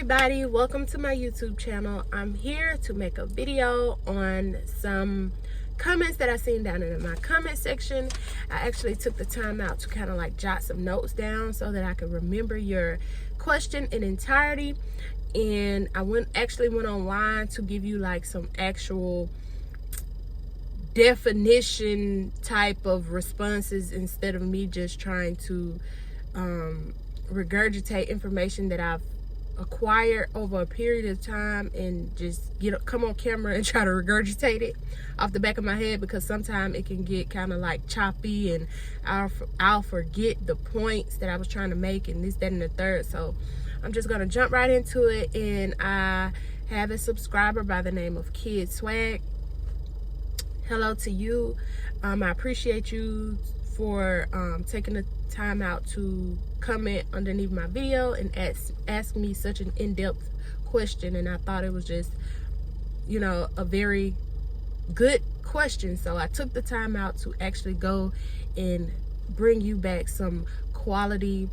everybody, welcome to my YouTube channel. I'm here to make a video on some comments that I seen down in my comment section. I actually took the time out to kind of like jot some notes down so that I could remember your question in entirety. And I actually went online to give you like some actual definition type of responses instead of me just trying to regurgitate information that I've acquired over a period of time and just come on camera and try to regurgitate it off the back of my head, because sometimes it can get kind of like choppy and I'll forget the points that I was trying to make and this, that, and the third. So I'm just gonna jump right into it. And I have a subscriber by the name of Kid Swag. Hello to you. I appreciate you for taking the time out to comment underneath my video and ask me such an in-depth question. And I thought it was just, you know, a very good question. So I took the time out to actually go and bring you back some quality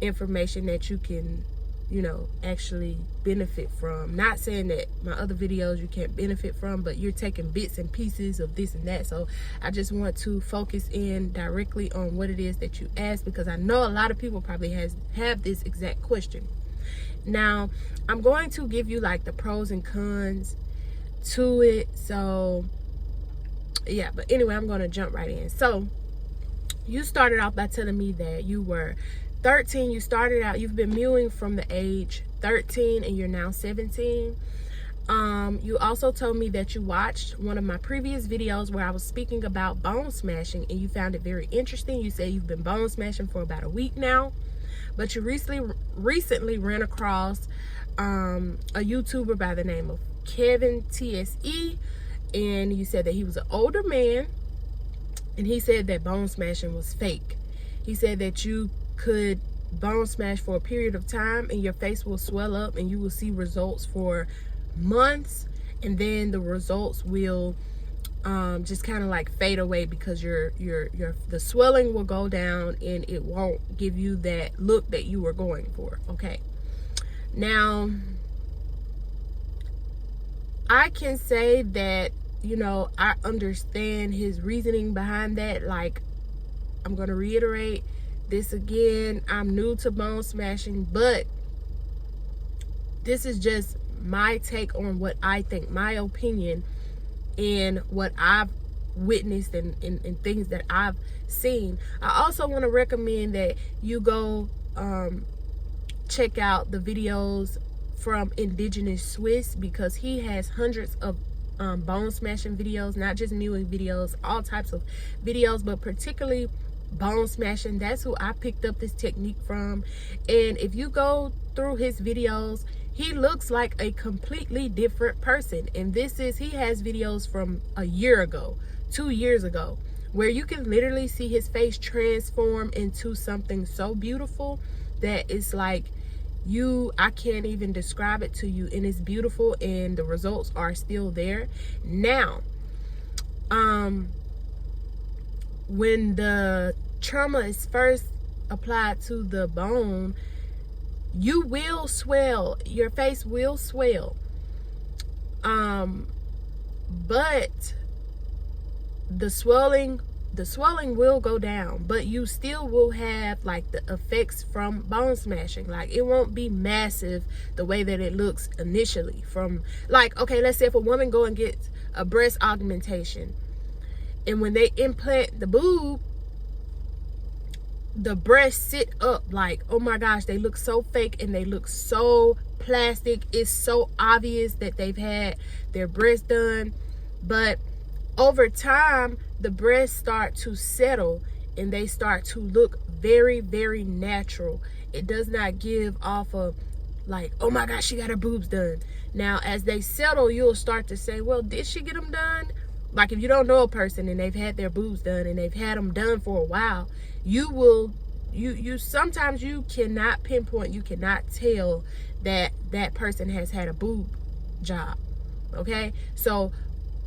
information that you can, you know, actually benefit from. Not saying that my other videos you can't benefit from, but you're taking bits and pieces of this and that. So I just want to focus in directly on what it is that you asked, because I know a lot of people probably have this exact question. Now I'm going to give you like the pros and cons to it. So yeah, but anyway, I'm going to jump right in. So you started off by telling me that you were 13. You started out, you've been mewing from the age 13 and you're now 17. You also told me that you watched one of my previous videos where I was speaking about bone smashing and you found it very interesting. You said you've been bone smashing for about a week now, but you recently ran across a YouTuber by the name of Kevin TSE, and you said that he was an older man and he said that bone smashing was fake. He said that you could bone smash for a period of time and your face will swell up and you will see results for months, and then the results will just kind of like fade away because the swelling will go down and it won't give you that look that you were going for. Okay, now I can say that, you know, I understand his reasoning behind that. Like, I'm going to reiterate this again, I'm new to bone smashing, but this is just my take on what I think, my opinion, and what I've witnessed and things that I've seen. I also want to recommend that you go check out the videos from Indigenous Swiss, because he has hundreds of bone smashing videos, not just mewing videos, all types of videos, but particularly bone smashing. That's who I picked up this technique from. And if you go through his videos, he looks like a completely different person. And he has videos from a year ago, 2 years ago, where you can literally see his face transform into something so beautiful that it's like I can't even describe it to you, and it's beautiful and the results are still there. Now when the trauma is first applied to the bone, you will swell, your face will swell, but the swelling will go down, but you still will have like the effects from bone smashing. Like, it won't be massive the way that it looks initially. From like, okay, let's say if a woman go and gets a breast augmentation, and when they implant the boob, the breasts sit up like, oh my gosh, they look so fake and they look so plastic. It's so obvious that they've had their breasts done. But over time, the breasts start to settle and they start to look very, very natural. It does not give off a like, oh my gosh, she got her boobs done. Now, as they settle, you'll start to say, well, did she get them done? Like, if you don't know a person and they've had their boobs done and they've had them done for a while, you sometimes you cannot pinpoint, you cannot tell that that person has had a boob job. Okay, so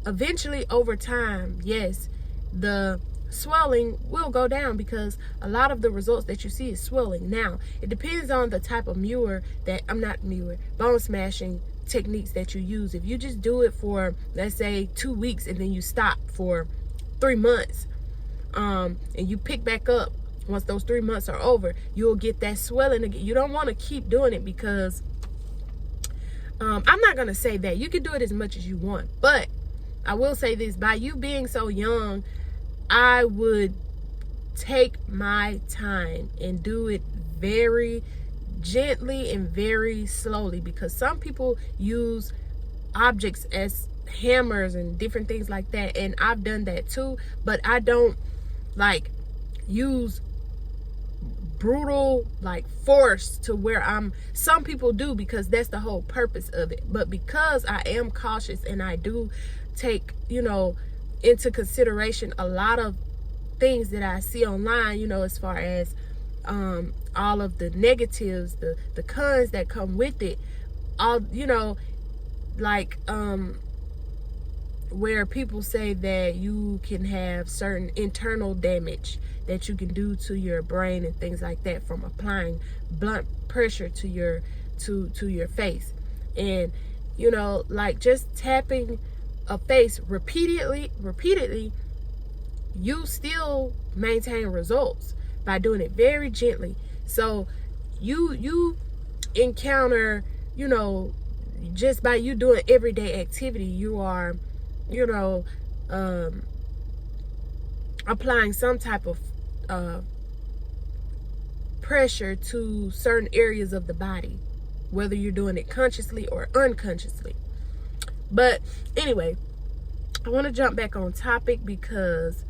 eventually over time, yes, the swelling will go down, because a lot of the results that you see is swelling. Now, it depends on the type of bone smashing techniques that you use. If you just do it for, let's say, 2 weeks, and then you stop for 3 months, and you pick back up once those 3 months are over, you'll get that swelling again. You don't want to keep doing it, because I'm not going to say that you can do it as much as you want, but I will say this: by you being so young, I would take my time and do it very gently and very slowly, because some people use objects as hammers and different things like that, and I've done that too, but I don't like use brutal like force to where some people do, because that's the whole purpose of it. But because I am cautious and I do take into consideration a lot of things that I see online, as far as all of the negatives, the cons that come with it, all like where people say that you can have certain internal damage that you can do to your brain and things like that from applying blunt pressure to your face. And like just tapping a face repeatedly, you still maintain results by doing it very gently. So you encounter, just by you doing everyday activity, you are applying some type of pressure to certain areas of the body, whether you're doing it consciously or unconsciously. But anyway, I want to jump back on topic, because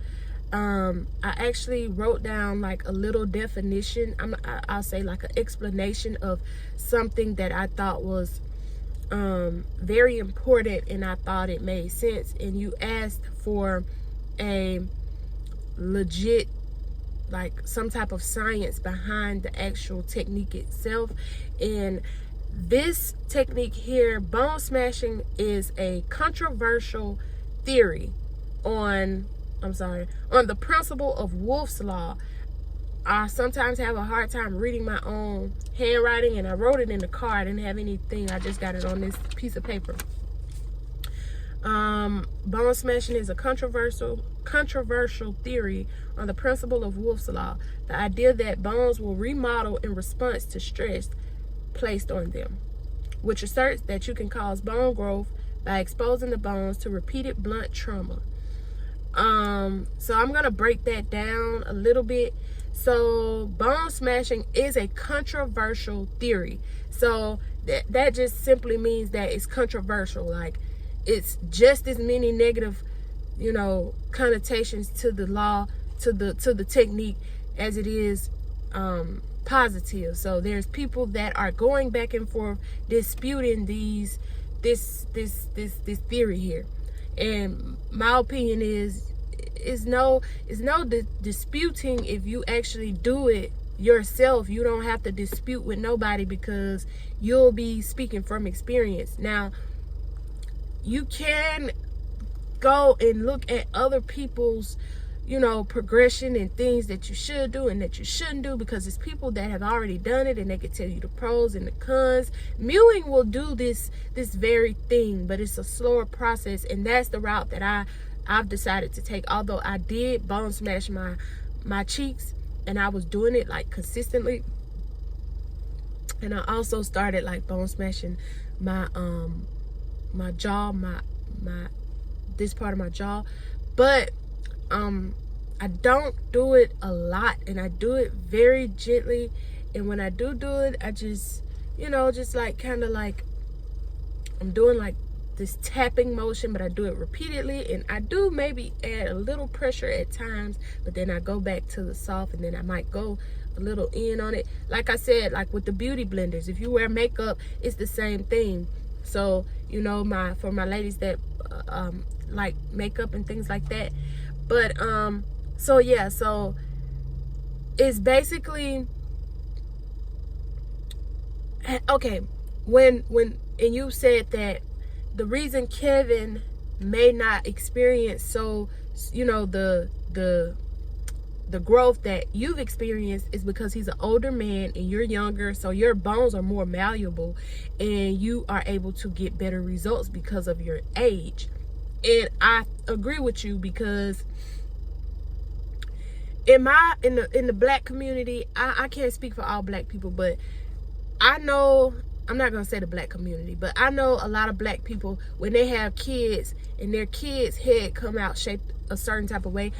I actually wrote down like a little definition. I'll say like an explanation of something that I thought was very important, and I thought it made sense. And you asked for a legit, like some type of science behind the actual technique itself. And this technique here, bone smashing, is a controversial theory on the principle of Wolff's Law. I sometimes have a hard time reading my own handwriting, and I wrote it in the car. I didn't have anything. I just got it on this piece of paper. Bone smashing is a controversial theory on the principle of Wolff's Law, the idea that bones will remodel in response to stress placed on them, which asserts that you can cause bone growth by exposing the bones to repeated blunt trauma. So I'm gonna break that down a little bit. So bone smashing is a controversial theory. So that just simply means that it's controversial. Like, it's just as many negative, connotations to the law, to the technique, as it is positive. So there's people that are going back and forth disputing this theory here. And my opinion is no disputing. If you actually do it yourself, you don't have to dispute with nobody, because you'll be speaking from experience. Now, you can go and look at other people's progression and things that you should do and that you shouldn't do, because it's people that have already done it, and they can tell you the pros and the cons. Mewing will do this very thing, but it's a slower process, and that's the route that I've decided to take. Although I did bone smash my cheeks, and I was doing it like consistently, and I also started like bone smashing my jaw, my this part of my jaw, but I don't do it a lot, and I do it very gently. And when I do it, I just just like kind of like I'm doing like this tapping motion, but I do it repeatedly, and I do maybe add a little pressure at times, but then I go back to the soft, and then I might go a little in on it. Like I said, like with the beauty blenders, if you wear makeup, it's the same thing. So for my ladies that like makeup and things like that. But so yeah, so it's basically okay. When and you said that the reason Kevin may not experience the the growth that you've experienced is because he's an older man and you're younger, so your bones are more malleable and you are able to get better results because of your age. And I agree with you, because in the black community, I can't speak for all black people, but I know, I'm not gonna say the black community, but I know a lot of black people, when they have kids and their kids' head come out shaped a certain type of way.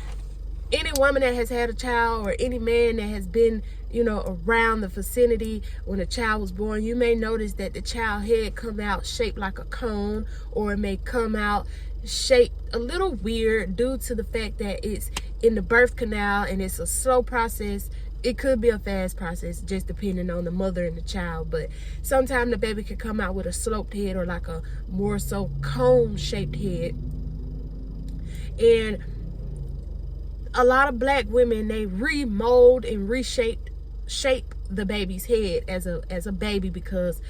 Any woman that has had a child, or any man that has been, around the vicinity when a child was born, you may notice that the child head come out shaped like a cone, or it may come out shaped a little weird due to the fact that it's in the birth canal and it's a slow process. It could be a fast process, just depending on the mother and the child. But sometimes the baby can come out with a sloped head, or like a more so cone-shaped head. And a lot of black women, they remold and shape the baby's head as a baby, because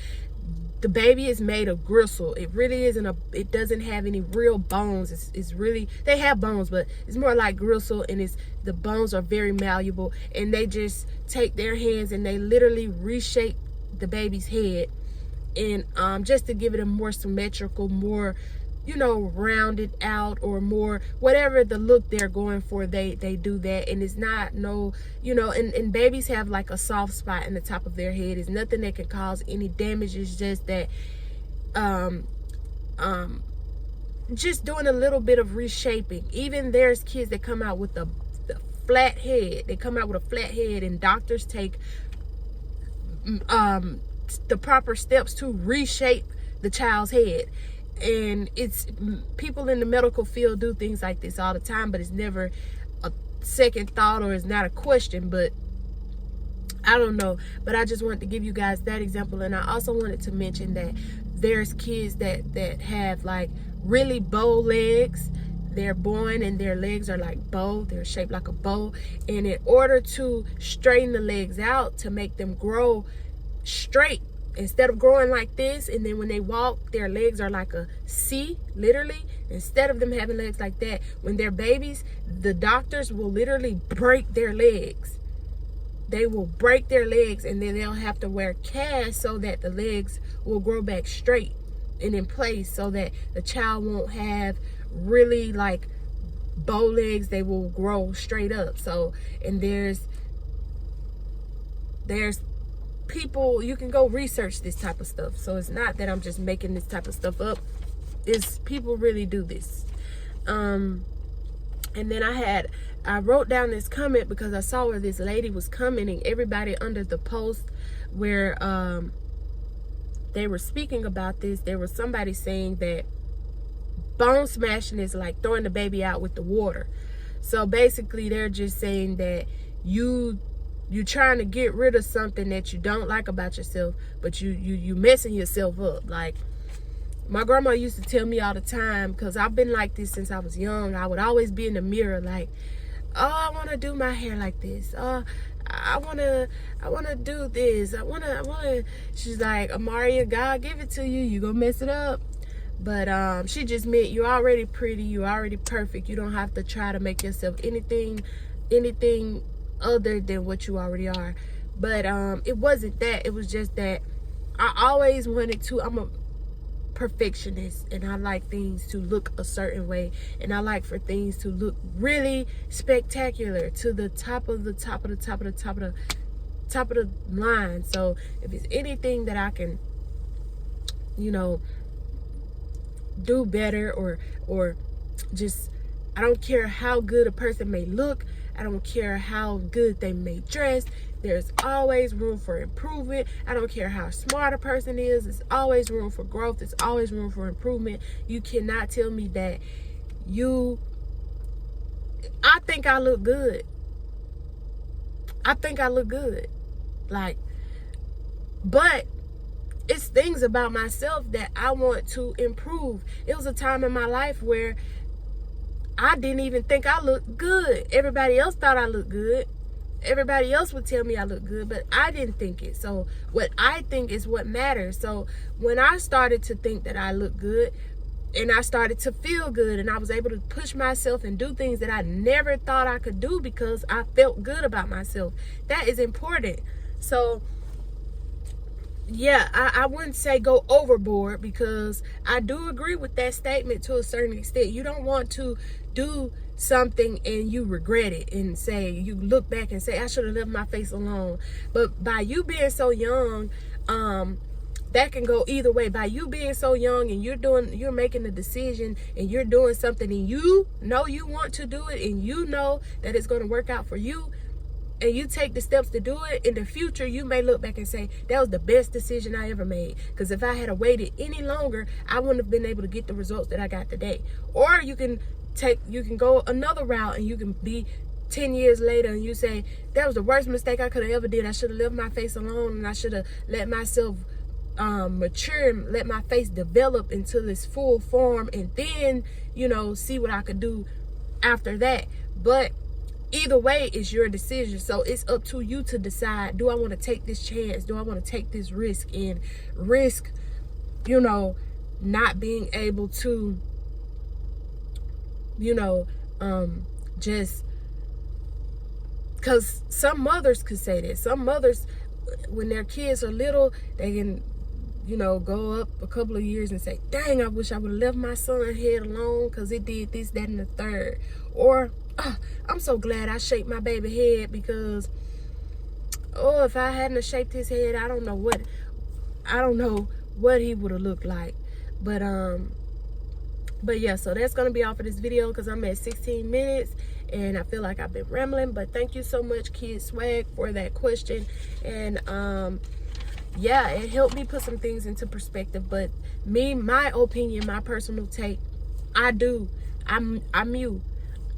the baby is made of gristle. It really isn't it doesn't have any real bones. It's really, they have bones, but it's more like gristle, and the bones are very malleable, and they just take their hands and they literally reshape the baby's head, and just to give it a more symmetrical, more rounded out, or more whatever the look they're going for, they do that. And it's not and babies have like a soft spot in the top of their head. It's nothing that can cause any damage. It's just that just doing a little bit of reshaping. Even there's kids that come out with the flat head. They come out with a flat head, and doctors take the proper steps to reshape the child's head. And it's, people in the medical field do things like this all the time, but it's never a second thought, or it's not a question. But I don't know, but I just wanted to give you guys that example. And I also wanted to mention that there's kids that have like really bow legs. They're born and their legs are like bow, they're shaped like a bow, and in order to straighten the legs out to make them grow straight, instead of growing like this, and then when they walk, their legs are like a C, literally. Instead of them having legs like that, when they're babies, the doctors will literally break their legs. They will break their legs, and then they'll have to wear casts so that the legs will grow back straight and in place, so that the child won't have really like bow legs. They will grow straight up. So, and there's people, you can go research this type of stuff. So it's not that I'm just making this type of stuff up. It's people really do this. And then I wrote down this comment because I saw where this lady was commenting, everybody under the post where they were speaking about this. There was somebody saying that bone smashing is like throwing the baby out with the water. So basically they're just saying that you're trying to get rid of something that you don't like about yourself, but you messing yourself up. Like, my grandma used to tell me all the time, because I've been like this since I was young. I would always be in the mirror like, oh, I want to do my hair like this. Oh, I want to do this. I want to. She's like, Amaria, God give it to you. You gonna mess it up. But she just meant you're already pretty. You're already perfect. You don't have to try to make yourself anything other than what you already are. But it wasn't that. It was just that I always wanted to. I'm a perfectionist, and I like things to look a certain way, and I like for things to look really spectacular, to the top of the line. So if it's anything that I can do better, or just, I don't care how good a person may look, I don't care how good they may dress, there's always room for improvement. I don't care how smart a person is, there's always room for growth, there's always room for improvement. You cannot tell me that I think I look good. Like, but it's things about myself that I want to improve. It was a time in my life where I didn't even think I looked good. Everybody else thought I looked good. Everybody else would tell me I look good, but I didn't think it. So what I think is what matters. So when I started to think that I look good, and I started to feel good, and I was able to push myself and do things that I never thought I could do because I felt good about myself. That is important. So yeah, I wouldn't say go overboard, because I do agree with that statement to a certain extent. You don't want to do something and you regret it and say, you look back and say, I should have left my face alone. But by you being so young, that can go either way. By you being so young and you're making a decision and you're doing something and you know you want to do it and you know that it's going to work out for you, and you take the steps to do it, in the future you may look back and say, that was the best decision I ever made, because if I had waited any longer, I wouldn't have been able to get the results that I got today. Or you can go another route, and you can be 10 years later and you say, that was the worst mistake I could have ever did. I should have left my face alone, and I should have let myself mature and let my face develop into this full form, and then, you know, see what I could do after that. But either way, it's your decision. So it's up to you to decide, do I want to take this chance? Do I want to take this risk and risk, you know, not being able to, you know, just, because some mothers could say that. Some mothers, when their kids are little, they can, you know, go up a couple of years and say, dang, I wish I would have left my son head alone because it did this, that, and the third. Or, oh, I'm so glad I shaped my baby head, because, oh, if I hadn't have shaped his head, I don't know what he would have looked like. But yeah, so that's gonna be all for this video, because I'm at 16 minutes and I feel like I've been rambling. But thank you so much, Kid Swag, for that question. And yeah, it helped me put some things into perspective. But my opinion, my personal take, I'm you.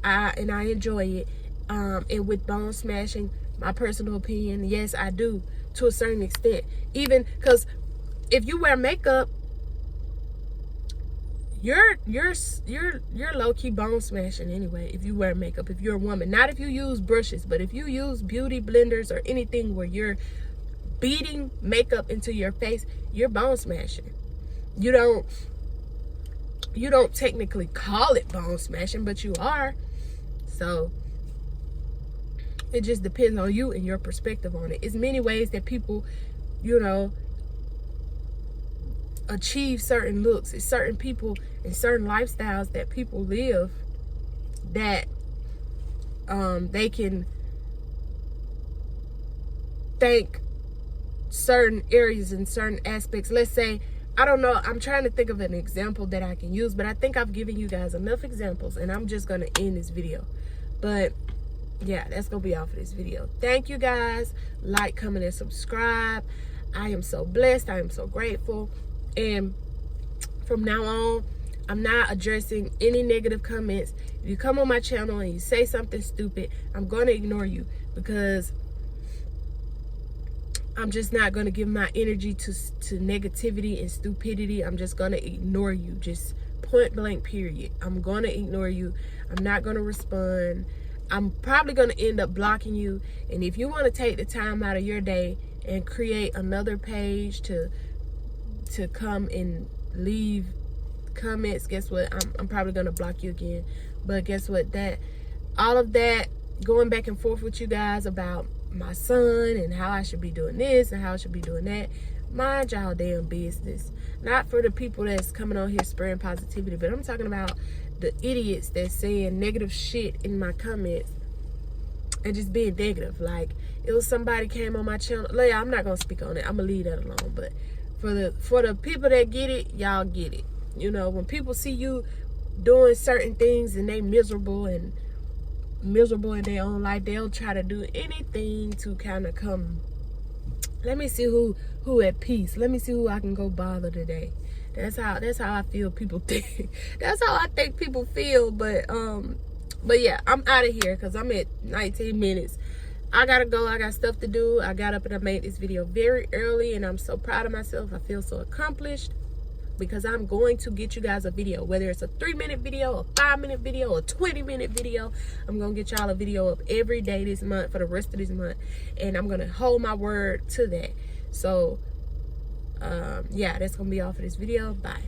And I enjoy it. And with bone smashing, my personal opinion, yes, I do, to a certain extent. Even because if you wear makeup, you're low-key bone smashing anyway. If you wear makeup, if you're a woman, not if you use brushes, but if you use beauty blenders or anything where you're beating makeup into your face, you're bone smashing. You don't technically call it bone smashing, but you are. So it just depends on you and your perspective on it. It's many ways that people, you know, achieve certain looks. It's certain people and certain lifestyles that people live that they can thank certain areas and certain aspects. Let's say, I don't know, I'm trying to think of an example that I can use, but I think I've given you guys enough examples, and I'm just going to end this video. But yeah, that's going to be all for this video. Thank you guys. Like, comment, and subscribe. I am so blessed. I am so grateful. And from now on, I'm not addressing any negative comments. If you come on my channel and you say something stupid, I'm going to ignore you, because I'm just not going to give my energy to negativity and stupidity. I'm just going to ignore you. Just point blank, period. I'm going to ignore you. I'm not going to respond. I'm probably going to end up blocking you. And if you want to take the time out of your day and create another page to come and leave comments, guess what? I'm probably going to block you again. But guess what? All of that going back and forth with you guys about my son and how I should be doing this and how I should be doing that, mind y'all damn business. Not for the people that's coming on here spreading positivity, but I'm talking about the idiots that's saying negative shit in my comments and just being negative. Like, it was somebody came on my channel. Like, I'm not gonna speak on it. I'm gonna leave that alone. But for the people that get it, y'all get it. You know, when people see you doing certain things and they miserable in their own life, they'll try to do anything to kind of come, let me see who at peace, let me see who I can go bother today. That's how I feel people think. That's how I think people feel. But yeah, I'm out of here because I'm at 19 minutes. I gotta go. I got stuff to do. I got up and I made this video very early, and I'm so proud of myself. I feel so accomplished, because I'm going to get you guys a video, whether it's a 3-minute video, a 5-minute video, a 20-minute video. I'm gonna get y'all a video up every day this month for the rest of this month, and I'm gonna hold my word to that. So yeah, that's gonna be all for this video. Bye.